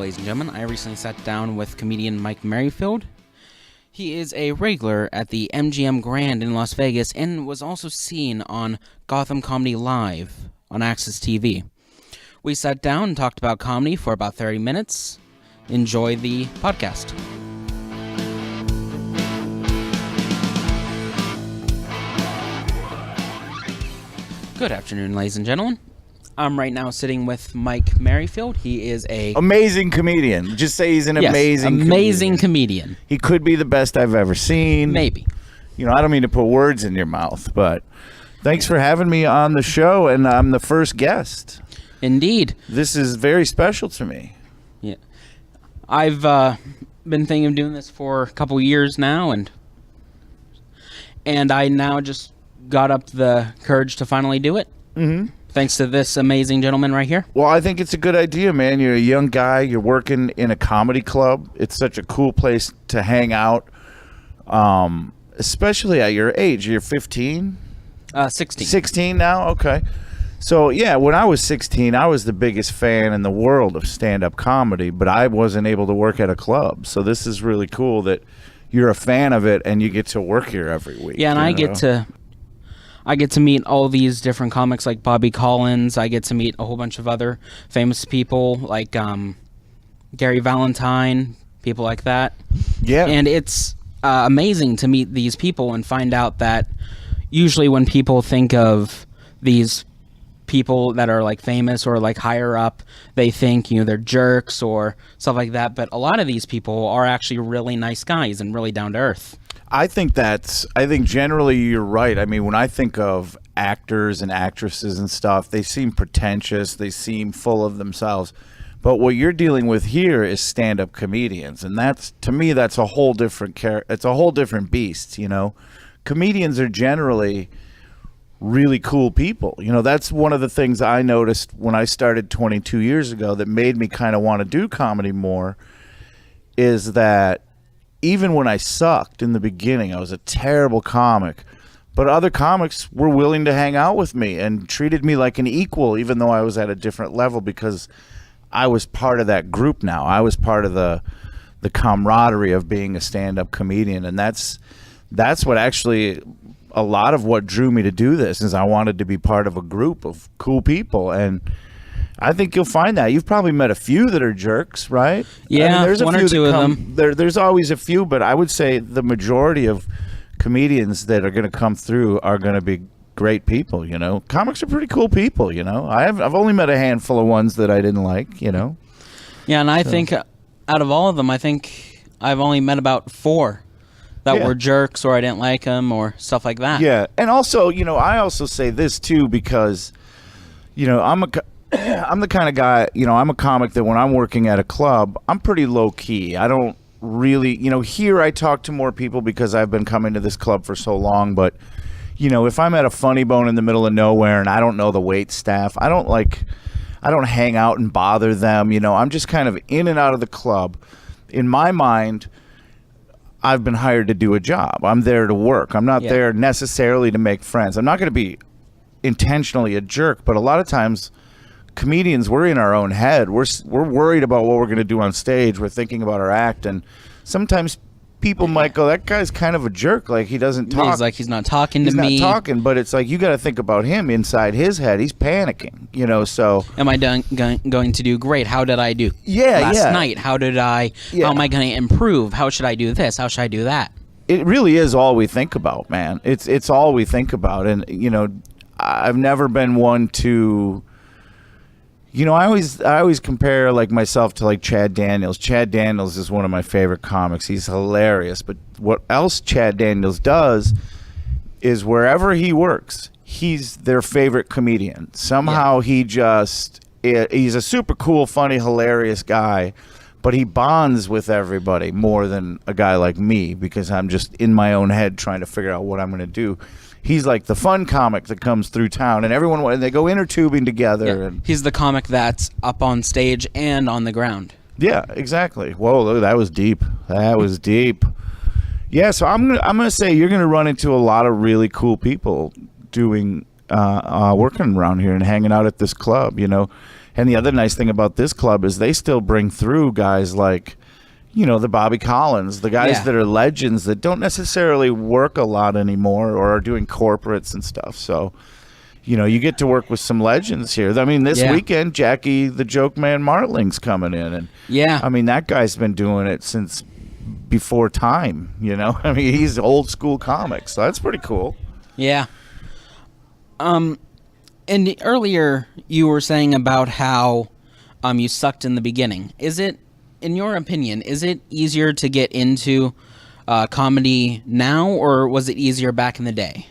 ladies and gentlemen, I recently sat down with comedian Mike Merryfield. He is a regular at the MGM Grand in Las Vegas and was also seen on Gotham Comedy Live on Access TV. We sat down and talked about comedy for about 30 minutes. Enjoy the podcast. Good afternoon, ladies and gentlemen. I'm right now sitting with Mike Merryfield. He is a amazing comedian. Just say he's an amazing comedian. He could be the best I've ever seen. Maybe. You know, I don't mean to put words in your mouth, but thanks for having me on the show, and I'm the first guest. Indeed. This is very special to me. Yeah. I've been thinking of doing this for a couple years now, and I now just got up the courage to finally do it. Mm-hmm. Thanks to this amazing gentleman right here. Well, I think it's a good idea, man. You're a young guy. You're working in a comedy club. It's such a cool place to hang out, especially at your age. You're 15? 16. 16 now? Okay. So, yeah, when I was 16, I was the biggest fan in the world of stand-up comedy, but I wasn't able to work at a club. So this is really cool that you're a fan of it and you get to work here every week. Yeah, and I get to meet all these different comics like Bobby Collins. I get to meet a whole bunch of other famous people like Gary Valentine, people like that. Yeah. And it's amazing to meet these people and find out that usually when people think of these people that are like famous or like higher up, they think, you know, they're jerks or stuff like that. But a lot of these people are actually really nice guys and really down to earth. I think generally you're right. I mean, when I think of actors and actresses and stuff, they seem pretentious. They seem full of themselves. But what you're dealing with here is stand-up comedians. And that's, to me, that's a whole different it's a whole different beast, you know. Comedians are generally really cool people. You know, that's one of the things I noticed when I started 22 years ago that made me kind of want to do comedy more is that even when I sucked in the beginning, I was a terrible comic, but other comics were willing to hang out with me and treated me like an equal, even though I was at a different level because I was part of that group now. I was part of the camaraderie of being a stand-up comedian, and that's what actually a lot of what drew me to do this is I wanted to be part of a group of cool people, and I think you'll find that. You've probably met a few that are jerks, right? Yeah, I mean, there's one or two of them. There's always a few, but I would say the majority of comedians that are going to come through are going to be great people, you know? Comics are pretty cool people, you know? I've only met a handful of ones that I didn't like, you know? Yeah, and I think out of all of them, I think I've only met about 4 that were jerks or I didn't like them or stuff like that. Yeah, and also, you know, I also say this too because, you know, I'm the kind of guy, you know, I'm a comic that when I'm working at a club, I'm pretty low key. I don't really, you know, here I talk to more people because I've been coming to this club for so long. But, you know, if I'm at a Funny Bone in the middle of nowhere and I don't know the wait staff, I don't hang out and bother them. You know, I'm just kind of in and out of the club. In my mind, I've been hired to do a job. I'm there to work. I'm not there necessarily to make friends. I'm not going to be intentionally a jerk, but a lot of times comedians, we're in our own head. We're worried about what we're going to do on stage. We're thinking about our act, and sometimes people might go, that guy's kind of a jerk. Like, he doesn't talk. He's like, he's not talking to me. He's not talking, but it's like, you got to think about him inside his head. He's panicking, you know, so. Am I going to do great? How did I do last night? How did I, how am I going to improve? How should I do this? How should I do that? It really is all we think about, man. It's all we think about. And, you know, I've never been one to, you know, I always compare like myself to like Chad Daniels. Chad Daniels is one of my favorite comics. He's hilarious. But what else Chad Daniels does is wherever he works, he's their favorite comedian. Somehow he's a super cool, funny, hilarious guy, but he bonds with everybody more than a guy like me because I'm just in my own head trying to figure out what I'm going to do. He's like the fun comic that comes through town, and they go inner tubing together. Yeah. And he's the comic that's up on stage and on the ground. Yeah, exactly. Whoa, look, that was deep. That was deep. Yeah, so I'm gonna say you're gonna run into a lot of really cool people doing working around here and hanging out at this club. You know, And the other nice thing about this club is they still bring through guys like, the Bobby Collins, the guys that are legends that don't necessarily work a lot anymore or are doing corporates and stuff. So, you get to work with some legends here. I mean, this weekend, Jackie the Joke Man Martling's coming in. And I mean, that guy's been doing it since before time, I mean, he's old school comics. So that's pretty cool. Yeah. And earlier you were saying about how you sucked in the beginning. Is it, in your opinion, is it easier to get into comedy now, or was it easier back in the day?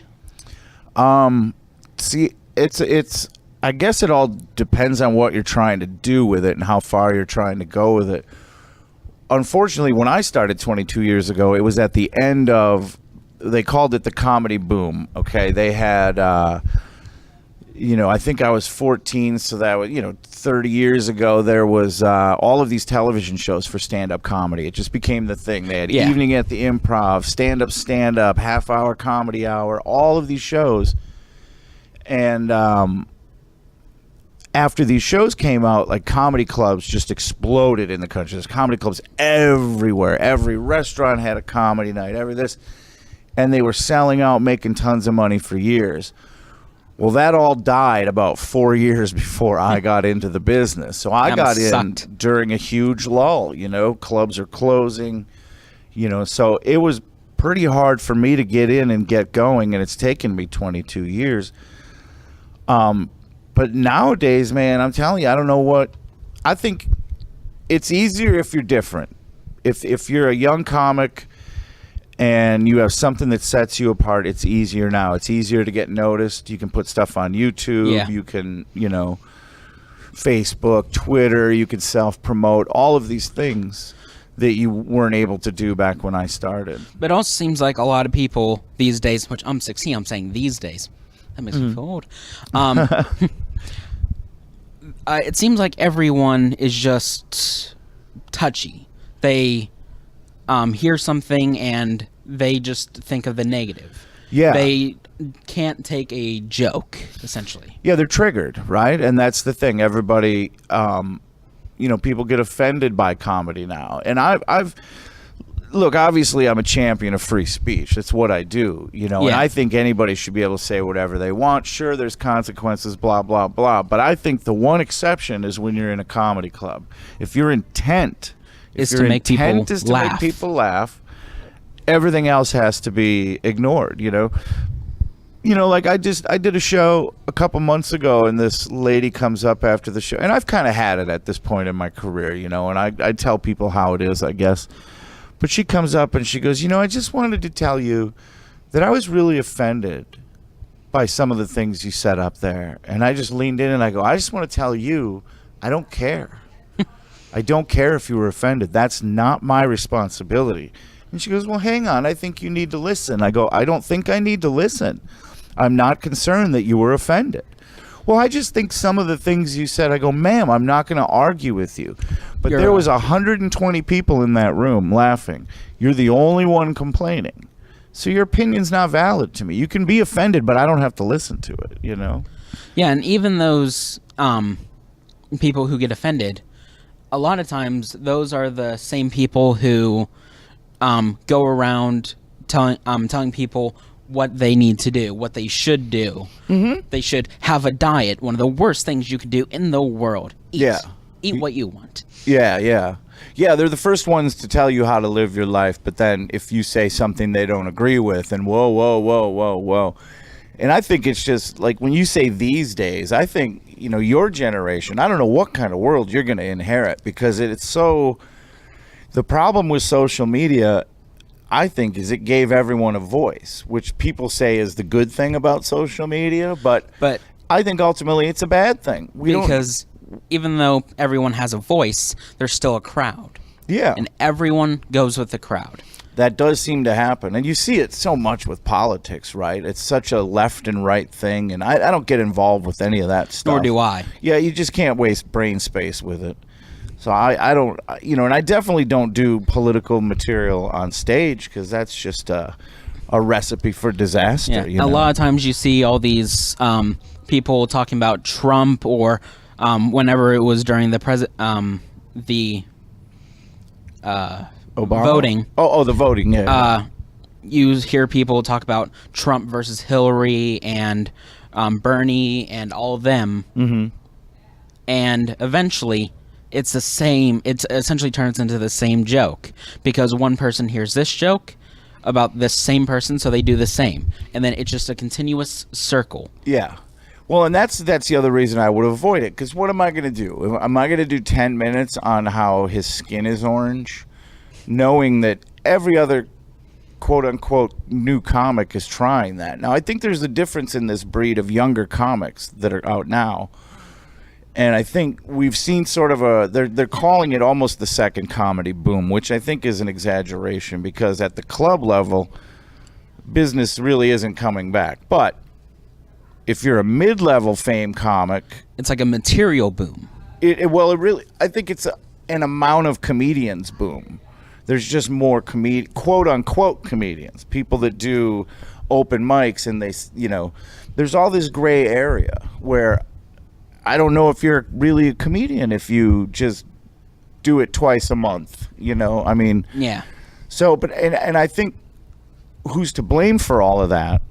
See, it's I guess it all depends on what you're trying to do with it and how far you're trying to go with it. Unfortunately, when I started 22 years ago, it was at the end of, they called it the comedy boom. Okay, they had I think I was 14, so that was 30 years ago. There was all of these television shows for stand-up comedy. It just became the thing. They had Evening at the Improv, stand-up, half-hour comedy hour, all of these shows. And after these shows came out, like, comedy clubs just exploded in the country. There's comedy clubs everywhere. Every restaurant had a comedy night, and they were selling out, making tons of money for years. Well, that all died about 4 years before I got into the business. So I got in during a huge lull, clubs are closing, so it was pretty hard for me to get in and get going, and it's taken me 22 years. But nowadays, man, I'm telling you, I don't know what, I think it's easier if you're different. If you're a young comic and you have something that sets you apart, it's easier now. It's easier to get noticed. You can put stuff on YouTube. Yeah. You can, Facebook, Twitter. You can self-promote. All of these things that you weren't able to do back when I started. But it also seems like a lot of people these days, which I'm 16, I'm saying these days. That makes me feel old. It seems like everyone is just touchy. They hear something and they just think of the negative. Yeah. They can't take a joke, essentially. Yeah, they're triggered, right? And that's the thing. Everybody, people get offended by comedy now. And I've look, obviously I'm a champion of free speech. That's what I do, and I think anybody should be able to say whatever they want. Sure, there's consequences, blah, blah, blah. But I think the one exception is when you're in a comedy club. If your intent is to make people laugh, everything else has to be ignored, like I did a show a couple months ago, and this lady comes up after the show, and I've kind of had it at this point in my career, and I tell people how it is, I guess. But she comes up and she goes, I just wanted to tell you that I was really offended by some of the things you said up there. And I just leaned in and I go, I just want to tell you, I don't care. I don't care if you were offended. That's not my responsibility. And she goes, well, hang on. I think you need to listen. I go, I don't think I need to listen. I'm not concerned that you were offended. Well, I just think some of the things you said, I go, ma'am, I'm not going to argue with you. But there was 120 people in that room laughing. You're the only one complaining. So your opinion's not valid to me. You can be offended, but I don't have to listen to it, Yeah, and even those people who get offended, a lot of times those are the same people who go around telling people what they need to do, what they should do. Mm-hmm. They should have a diet. One of the worst things you could do in the world. Eat what you want. Yeah, they're the first ones to tell you how to live your life, but then if you say something they don't agree with, and whoa. And I think it's just, like, when you say these days, I think, your generation, I don't know what kind of world you're going to inherit, because it's so, the problem with social media, I think, is it gave everyone a voice, which people say is the good thing about social media, but I think ultimately it's a bad thing. Because even though everyone has a voice, there's still a crowd. Yeah. And everyone goes with the crowd. That does seem to happen. And you see it so much with politics, right? It's such a left and right thing, and I don't get involved with any of that stuff. Nor do I. Yeah, you just can't waste brain space with it. So I don't, and I definitely don't do political material on stage, because that's just a recipe for disaster. Yeah. A lot of times you see all these people talking about Trump or whenever it was during the Obama? voting. Oh, the voting. Yeah. You hear people talk about Trump versus Hillary and Bernie and all of them. Mm-hmm. And eventually, it's the same. It essentially turns into the same joke because one person hears this joke about this same person, so they do the same, and then it's just a continuous circle. Yeah. Well, and that's the other reason I would avoid it, because what am I going to do? Am I going to do 10 minutes on how his skin is orange, knowing that every other quote-unquote new comic is trying that? Now, I think there's a difference in this breed of younger comics that are out now, and I think we've seen sort of they're calling it almost the second comedy boom, which I think is an exaggeration, because at the club level, business really isn't coming back. But if you're a mid-level fame comic, it's like a material boom. I think it's an amount of comedians boom. There's just more quote-unquote comedians, people that do open mics, and there's all this gray area where I don't know if you're really a comedian if you just do it twice a month, I mean. Yeah. So, but I think who's to blame for all of that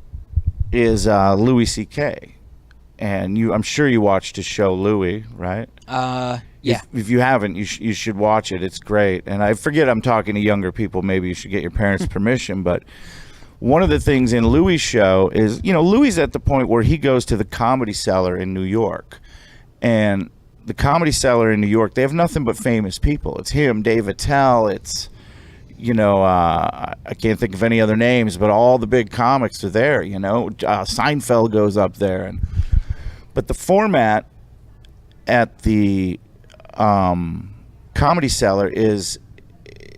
is Louis C.K. And I'm sure you watched his show, Louis, right? Yeah. If you haven't, you should watch it. It's great. And I forget I'm talking to younger people. Maybe you should get your parents' permission. But one of the things in Louis' show is, Louis is at the point where he goes to the Comedy Cellar in New York. And the Comedy Cellar in New York, they have nothing but famous people. It's him, Dave Attell, it's, I can't think of any other names, but all the big comics are there, Seinfeld goes up there. But the format at the Comedy Cellar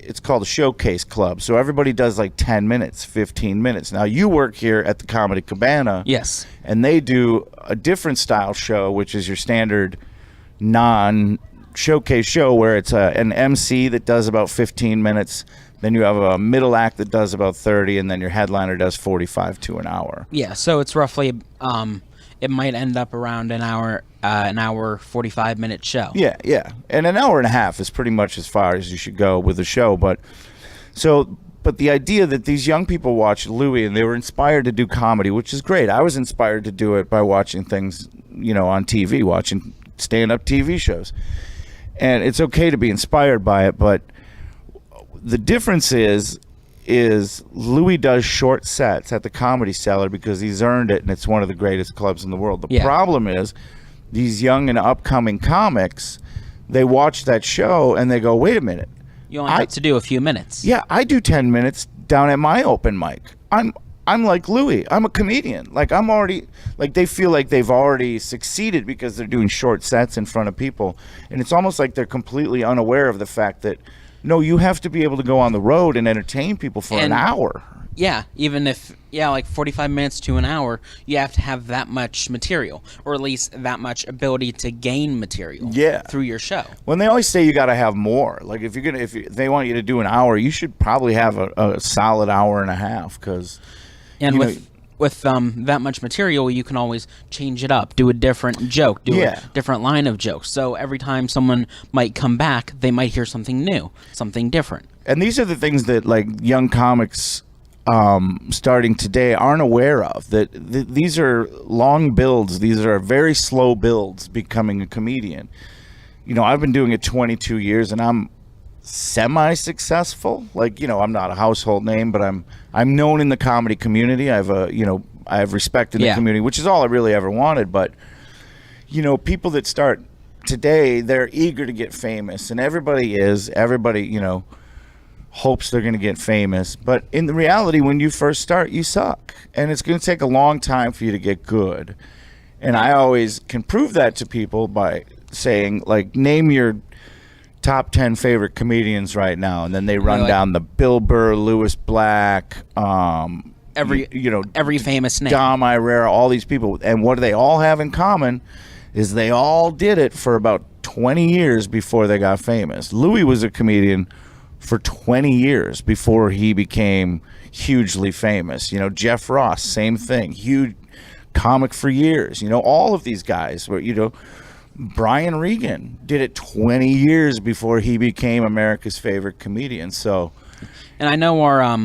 it's called a showcase club. So everybody does like 10 minutes, 15 minutes. Now, you work here at the Comedy Cabana. Yes. And they do a different style show, which is your standard non-showcase show, where it's an MC that does about 15 minutes. Then you have a middle act that does about 30, and then your headliner does 45 to an hour. Yeah, so it's roughly, it might end up around an hour 45-minute show. Yeah. And an hour and a half is pretty much as far as you should go with a show. But the idea that these young people watched Louis and they were inspired to do comedy, which is great. I was inspired to do it by watching things, on TV, watching stand-up TV shows. And it's okay to be inspired by it, but the difference is Louis does short sets at the Comedy Cellar because he's earned it, and it's one of the greatest clubs in the world. The problem is these young and upcoming comics, they watch that show and they go, wait a minute. You only have to do a few minutes. Yeah, I do 10 minutes down at my open mic. I'm like Louis. I'm a comedian. Like, I'm already, like, they feel like they've already succeeded because they're doing short sets in front of people. And it's almost like they're completely unaware of the fact that, no, you have to be able to go on the road and entertain people for an hour. Yeah, even if, like 45 minutes to an hour, you have to have that much material, or at least that much ability to gain material through your show. When they always say you got to have more, like if they want you to do an hour, you should probably have a solid hour and a half, because with that much material, you can always change it up, do a different joke, do a different line of jokes. So every time someone might come back, they might hear something new, something different. And these are the things that like young comics starting today aren't aware of, that these are long builds. These are very slow builds becoming a comedian. I've been doing it 22 years and I'm semi-successful. Like, I'm not a household name, but I'm known in the comedy community. I have respect in the community, which is all I really ever wanted. But people that start today, they're eager to get famous, and everybody hopes they're going to get famous. But in the reality, when you first start, you suck. And it's going to take a long time for you to get good. And I always can prove that to people by saying, like, name your top 10 favorite comedians right now. And then they run down the Bill Burr, Louis Black, every famous name, Dom Irera, all these people. And what do they all have in common is they all did it for about 20 years before they got famous. Louis was a comedian for 20 years before he became hugely famous. Jeff Ross, same thing, huge comic for years. All of these guys were, Brian Regan did it 20 years before he became America's favorite comedian. So, And I know our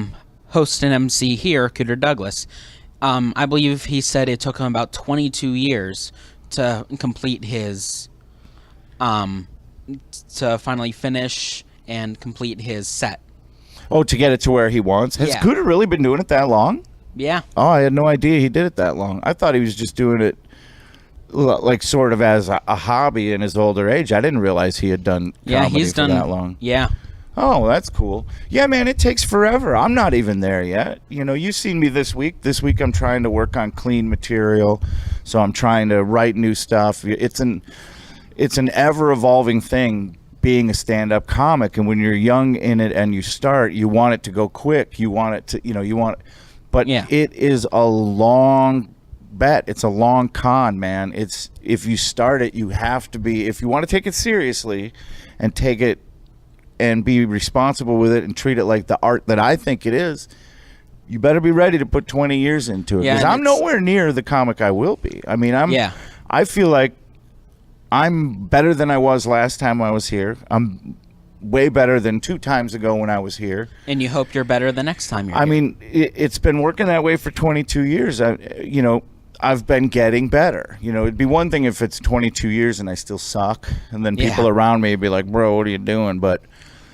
host and MC here, Cooter Douglas, I believe he said it took him about 22 years to complete his, to finally finish and complete his set. oh, to get it to where he wants. Has Yeah. Cooter really been doing it that long? Yeah. Oh, I had no idea he did it that long. I thought he was just doing it like sort of as a hobby in his older age. I didn't realize he had done comedy he's for done that long. Yeah. Oh, that's cool. Yeah, man, it takes forever. I'm not even there yet. You know, you've seen me this week. This week I'm trying to work on clean material, so I'm trying to write new stuff. It's an ever evolving thing being a stand-up comic, and when you're young in it and you start, you want it to go quick. You want it to, but Yeah. it is a long bet. It's a long con, man. It's, if you start it, you have to be, if you want to take it seriously and take it and be responsible with it and treat it like the art that I think it is, you better be ready to put 20 years into it. Yeah, Because and I'm nowhere near the comic I will be. I mean, I feel like I'm better than I was last time I was here. I'm way better than 2 times ago when I was here. And you hope you're better the next time you're I here. mean, it's been working that way for 22 years. I've been getting better. It'd be one thing if it's 22 years and I still suck, and then people Yeah. around me would be like, bro, what are you doing? But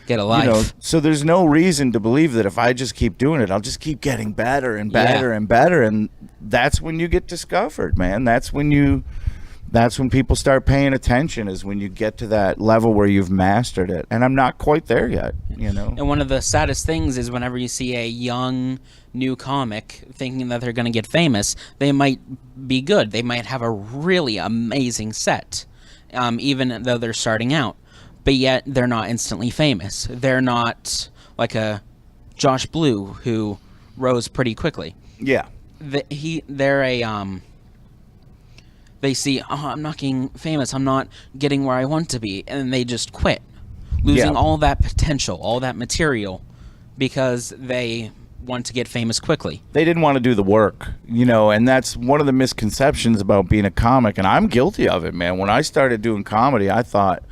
Get a life. so there's no reason to believe that if I just keep doing it, I'll just keep getting better and better and better. And that's when you get discovered, man. That's when people start paying attention, is when you get to that level where you've mastered it. And I'm not quite there yet, And one of the saddest things is whenever you see a young, new comic thinking that they're going to get famous, they might be good. They might have a really amazing set, even though they're starting out. But yet they're not instantly famous. They're not like a Josh Blue who rose pretty quickly. Yeah. They see, I'm not getting famous. I'm not getting where I want to be, and they just quit, losing all that potential, all that material, because they want to get famous quickly. They didn't want to do the work, and that's one of the misconceptions about being a comic, and I'm guilty of it, man. When I started doing comedy, I thought,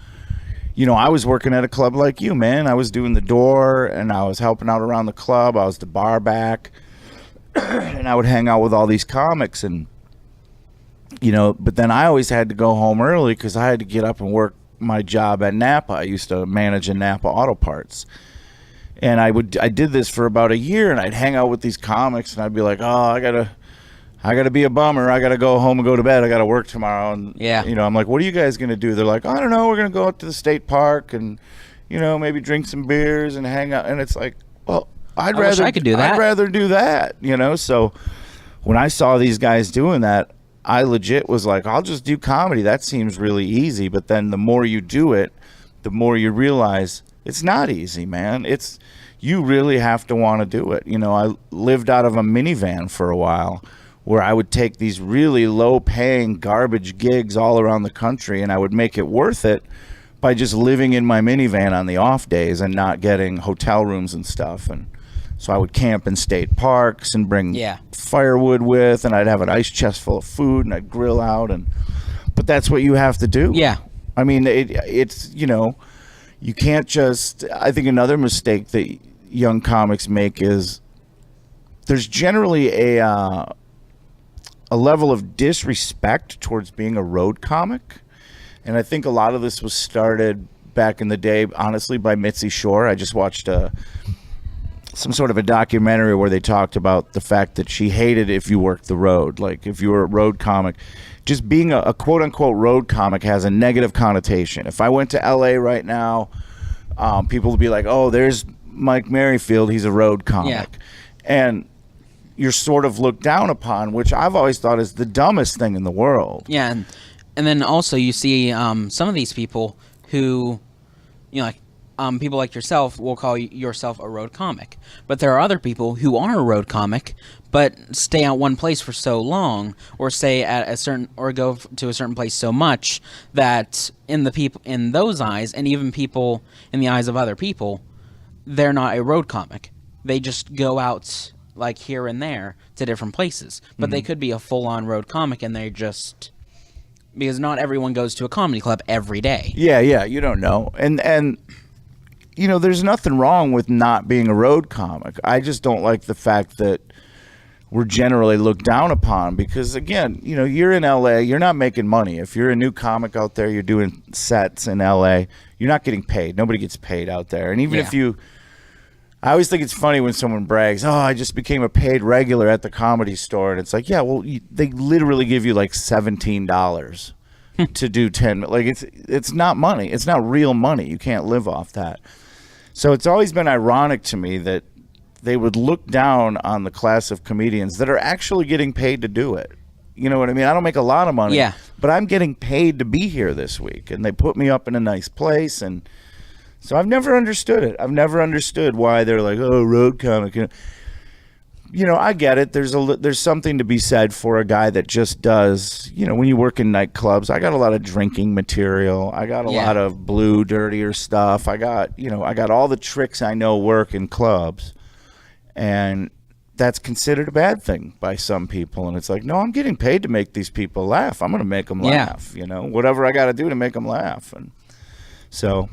I was working at a club like you, man. I was doing the door, and I was helping out around the club. I was the bar back, and I would hang out with all these comics, and but then I always had to go home early because I had to get up and work my job at Napa. I used to manage in Napa Auto Parts. And I did this for about a year, and I'd hang out with these comics, and I'd be like, oh, I gotta be a bummer. I gotta go home and go to bed. I gotta work tomorrow. And I'm like, what are you guys gonna do? They're like, I don't know. We're gonna go out to the state park and, maybe drink some beers and hang out. And it's like, well, I wish I could do that. I'd rather do that, So when I saw these guys doing that, I legit was like, I'll just do comedy. That seems really easy. But then the more you do it, the more you realize it's not easy, man. You really have to want to do it. I lived out of a minivan for a while where I would take these really low-paying garbage gigs all around the country, and I would make it worth it by just living in my minivan on the off days and not getting hotel rooms and stuff. And so I would camp in state parks and bring firewood with, and I'd have an ice chest full of food, and I'd grill out. But that's what you have to do. Yeah. I mean, it's you can't just. I think another mistake that young comics make is there's generally a level of disrespect towards being a road comic, and I think a lot of this was started back in the day, honestly, by Mitzi Shore. I just watched some sort of a documentary where they talked about the fact that she hated if you worked the road. Like, if you were a road comic, just being a quote-unquote road comic has a negative connotation. If I went to L.A. right now, people would be like, oh, there's Mike Merryfield, he's a road comic. Yeah. And you're sort of looked down upon, which I've always thought is the dumbest thing in the world. Yeah, and then also you see some of these people who, people like yourself will call yourself a road comic. But there are other people who are a road comic, but stay at one place for so long, or stay at a certain, or go to a certain place so much that in those eyes, and even people in the eyes of other people, they're not a road comic. They just go out like here and there to different places, but they could be a full-on road comic, and they just because not everyone goes to a comedy club every day. Yeah, you don't know. And you know, there's nothing wrong with not being a road comic. I just don't like the fact that we're generally looked down upon because, again, you know, you're in LA, you're not making money. If you're a new comic out there, you're doing sets in LA, you're not getting paid. Nobody gets paid out there. And even if you, I always think it's funny when someone brags, oh, I just became a paid regular at the Comedy Store. And it's like, yeah, well, they literally give you like $17 to do 10. Like, it's not money. It's not real money. You can't live off that. So it's always been ironic to me that they would look down on the class of comedians that are actually getting paid to do it. You know what I mean? I don't make a lot of money, but I'm getting paid to be here this week, and they put me up in a nice place. And so I've never understood it. I've never understood why they're like, oh, road comic. You know, I get it. There's something to be said for a guy that just does, you know, when you work in nightclubs, I got a lot of drinking material. I got a lot of blue, dirtier stuff. I got all the tricks I know work in clubs. And that's considered a bad thing by some people. And it's like, no, I'm getting paid to make these people laugh. I'm going to make them laugh, you know, whatever I got to do to make them laugh. And so,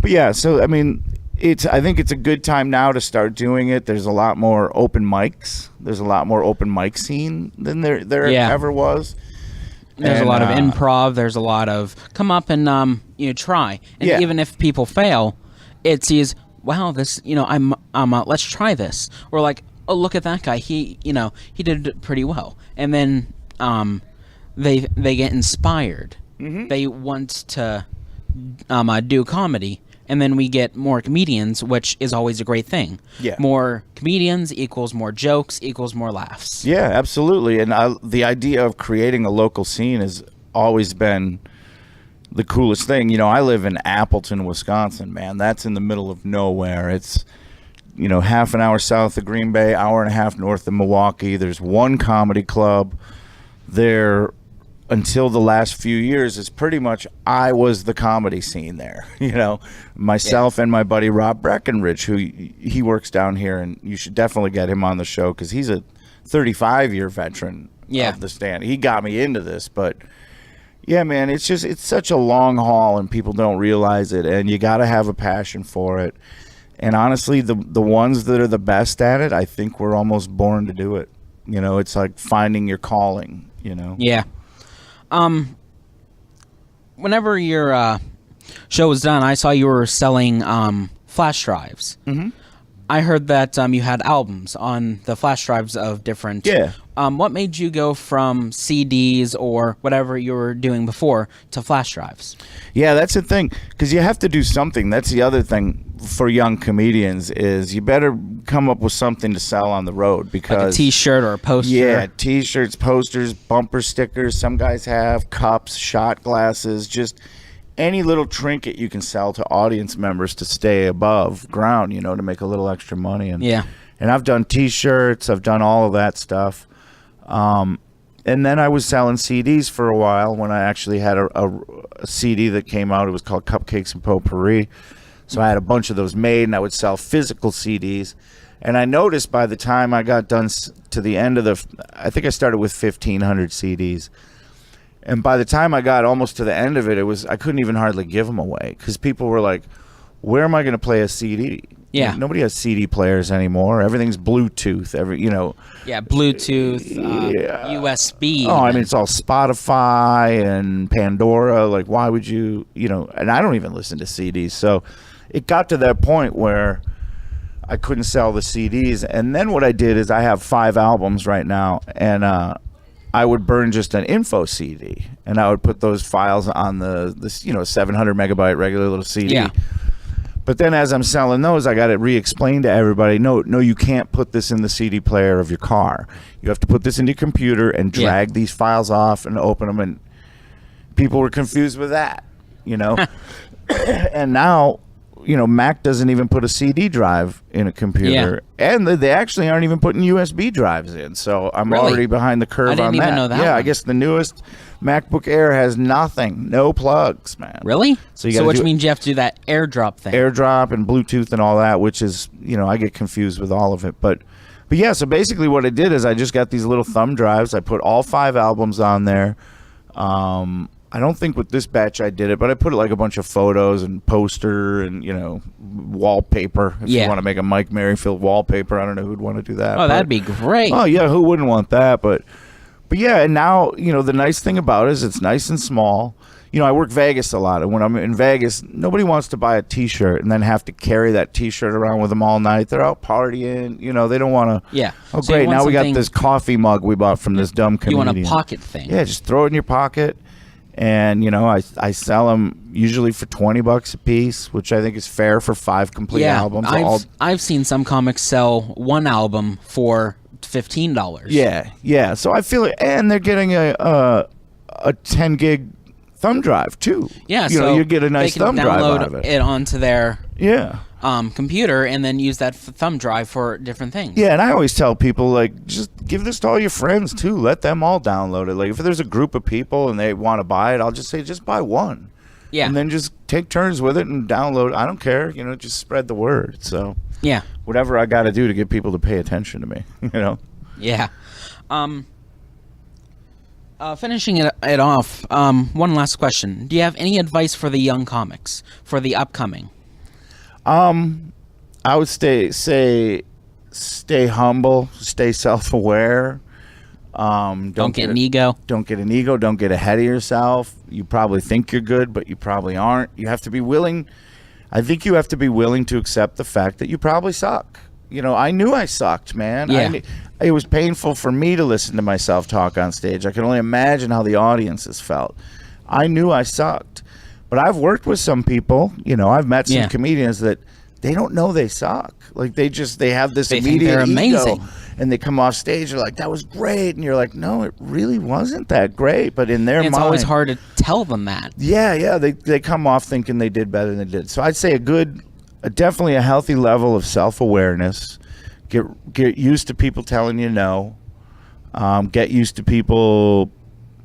but yeah, so, I mean, I think it's a good time now to start doing it. There's a lot more open mics. There's a lot more open mic scene than there ever was. There's a lot of improv. There's a lot of come up and, you know, try. And even if people fail, it sees, wow, this, you know, let's try this. Or like, oh, look at that guy. He did pretty well. And then they get inspired. Mm-hmm. They want to do comedy. And then we get more comedians, which is always a great thing. Yeah. More comedians equals more jokes equals more laughs. Yeah, absolutely. And the idea of creating a local scene has always been the coolest thing. You know, I live in Appleton, Wisconsin, man. That's in the middle of nowhere. It's, you know, half an hour south of Green Bay, hour and a half north of Milwaukee. There's one comedy club there. Until the last few years, is pretty much I was the comedy scene there. You know, myself and my buddy Rob Breckenridge, who he works down here, and you should definitely get him on the show because he's a 35-year veteran of the stand. He got me into this, but yeah, man, it's such a long haul, and people don't realize it, and you got to have a passion for it. And honestly, the ones that are the best at it, I think we're almost born to do it. You know, it's like finding your calling. You know. Yeah. Whenever your show was done, I saw you were selling flash drives. Mm-hmm. I heard that you had albums on the flash drives of different. Yeah. What made you go from CDs or whatever you were doing before to flash drives? Yeah, that's the thing, because you have to do something. That's the other thing for young comedians is you better come up with something to sell on the road, because like a T-shirt or a poster. Yeah, T-shirts, posters, bumper stickers. Some guys have cups, shot glasses, just any little trinket you can sell to audience members to stay above ground, you know, to make a little extra money. And and I've done T-shirts, I've done all of that stuff. And then I was selling CDs for a while when I actually had a CD that came out. It was called Cupcakes and Potpourri. So I had a bunch of those made, and I would sell physical CDs. And I noticed by the time I got done to the end of I think I started with 1,500 CDs. And by the time I got almost to the end of it, I couldn't even hardly give them away, because people were like, where am I going to play a CD? Yeah. Nobody has CD players anymore. Everything's Bluetooth. Yeah, Bluetooth, USB. Oh, I mean, it's all Spotify and Pandora. Like, why would you, and I don't even listen to CDs. So it got to that point where I couldn't sell the CDs. And then what I did is I have 5 albums right now, and I would burn just an info CD, and I would put those files on the 700 megabyte regular little CD. Yeah. But then as I'm selling those, I got to re-explain to everybody, no, you can't put this in the CD player of your car. You have to put this into your computer and drag these files off and open them. And people were confused with that, And now, Mac doesn't even put a CD drive in a computer. Yeah. And they actually aren't even putting USB drives in. So I'm already behind the curve on that. I didn't even know that. Yeah, I guess the newest MacBook Air has nothing. No plugs, man. Really? So which means you have to do that AirDrop thing. AirDrop and Bluetooth and all that, which is, I get confused with all of it. But yeah, so basically what I did is I just got these little thumb drives. I put all 5 albums on there. I don't think with this batch I did it, but I put like a bunch of photos and poster and, wallpaper. If you want to make a Mike Merryfield wallpaper, I don't know who'd want to do that. Oh, that'd be great. Oh, yeah, who wouldn't want that? But yeah, and now, the nice thing about it is it's nice and small. I work Vegas a lot, and when I'm in Vegas, nobody wants to buy a T-shirt and then have to carry that T-shirt around with them all night. They're out partying, they don't want to. Yeah. Oh, So great! Now we got this coffee mug we bought from this dumb comedian. You want a pocket thing? Yeah, just throw it in your pocket, and I sell them usually for $20 a piece, which I think is fair for 5 complete albums. I've seen some comics sell one album for $15. Yeah. So I feel it, and they're getting a 10 gig thumb drive too. Yeah, so you get a nice thumb drive out of download it onto their yeah computer and then use that thumb drive for different things. Yeah, and I always tell people, like, just give this to all your friends too. Let them all download it. Like, if there's a group of people and they want to buy it, I'll just say just buy one. Yeah, and then just take turns with it and download. I don't care. Just spread the word. So yeah, whatever I got to do to get people to pay attention to me. Yeah. Finishing it off, one last question. Do you have any advice for the young comics for the upcoming? I would stay humble, stay self-aware. Don't get an ego. Don't get an ego. Don't get ahead of yourself. You probably think you're good, but you probably aren't. You have to be willing. I think you have to be willing to accept the fact that you probably suck. I knew I sucked, man. Yeah. It was painful for me to listen to myself talk on stage. I can only imagine how the audiences felt. I knew I sucked. But I've worked with some people, I've met some comedians that they don't know they suck. Like, they have this immediate ego, and they come off stage, they're like, that was great. And you're like, no, it really wasn't that great. But in their mind, it's always hard to tell them that. Yeah. They come off thinking they did better than they did. So I'd say definitely a healthy level of self-awareness. Get used to people telling you no. Get used to people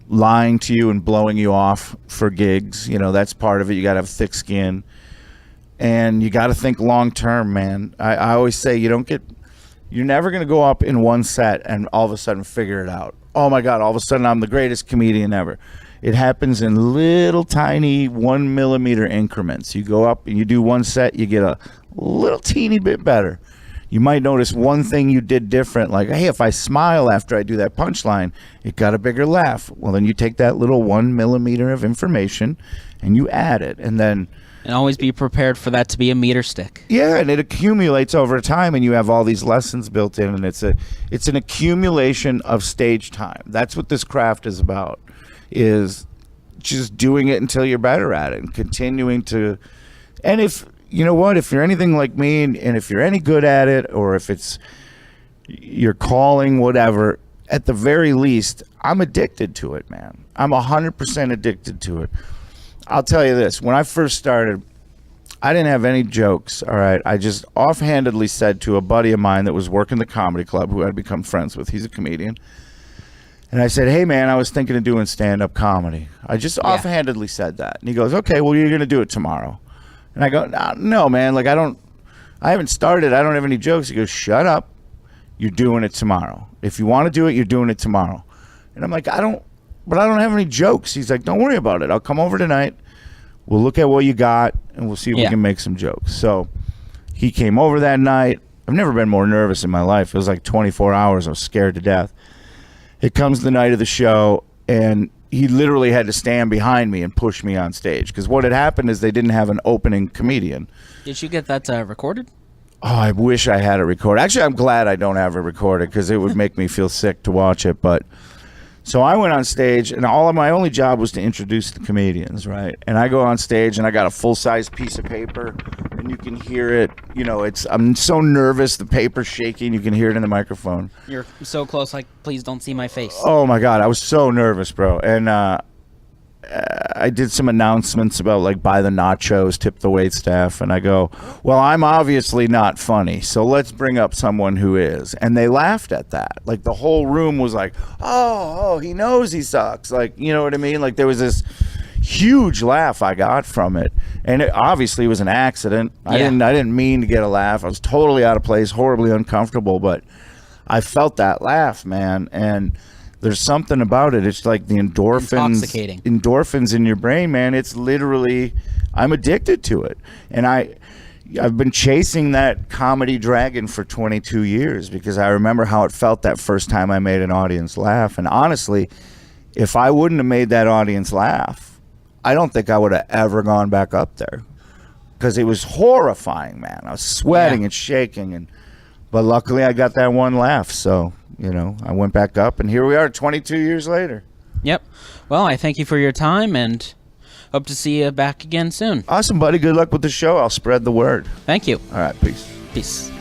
lying to you and blowing you off for gigs. That's part of it. You got to have thick skin. And you got to think long term, man. I always say you're never going to go up in one set and all of a sudden figure it out. Oh my God, all of a sudden I'm the greatest comedian ever. It happens in little tiny 1 millimeter increments. You go up and you do one set, you get a little teeny bit better. You might notice one thing you did different, like, hey, if I smile after I do that punchline, it got a bigger laugh. Well, then you take that little 1 millimeter of information and you add it, and then... And always be prepared for that to be a meter stick. Yeah, and it accumulates over time, and you have all these lessons built in, and it's an accumulation of stage time. That's what this craft is about, is just doing it until you're better at it and continuing to... And if... You know what? If you're anything like me, and if you're any good at it, or if it's your calling, whatever, at the very least, I'm addicted to it, man. I'm 100% addicted to it. I'll tell you this. When I first started, I didn't have any jokes, all right? I just offhandedly said to a buddy of mine that was working the comedy club, who I'd become friends with. He's a comedian. And I said, hey, man, I was thinking of doing stand-up comedy. I just offhandedly said that. And he goes, okay, well, you're going to do it tomorrow. And I go, no, man, like, I haven't started. I don't have any jokes. He goes, shut up. You're doing it tomorrow. If you want to do it, you're doing it tomorrow. And I'm like, I don't have any jokes. He's like, don't worry about it. I'll come over tonight. We'll look at what you got, and we'll see if we can make some jokes. So he came over that night. I've never been more nervous in my life. It was like 24 hours. I was scared to death. It comes the night of the show, and he literally had to stand behind me and push me on stage, because what had happened is they didn't have an opening comedian. Did you get that recorded? Oh, I wish I had it recorded. Actually, I'm glad I don't have it recorded, because it would make me feel sick to watch it. But so I went on stage, and my only job was to introduce the comedians, right? And I go on stage, and I got a full-size piece of paper, and you can hear it. I'm so nervous, the paper's shaking. You can hear it in the microphone. You're so close, like, please don't see my face. Oh my God, I was so nervous, bro. And I did some announcements about, like, buy the nachos, tip the waitstaff, and I go, well, I'm obviously not funny, so let's bring up someone who is. And they laughed at that. Like, the whole room was like, oh, he knows he sucks. Like, you know what I mean? Like, there was this huge laugh I got from it, and it obviously was an accident. I didn't mean to get a laugh. I was totally out of place, horribly uncomfortable, but I felt that laugh, man. And There's something about it. It's like the Intoxicating. endorphins in your brain, man. It's literally, I'm addicted to it. And I've been chasing that comedy dragon for 22 years because I remember how it felt that first time I made an audience laugh. And honestly, if I wouldn't have made that audience laugh, I don't think I would have ever gone back up there because it was horrifying, man. I was sweating and shaking, but luckily I got that one laugh. So, I went back up, and here we are 22 years later. Yep. Well, I thank you for your time, and hope to see you back again soon. Awesome, buddy. Good luck with the show. I'll spread the word. Thank you. All right, peace. Peace.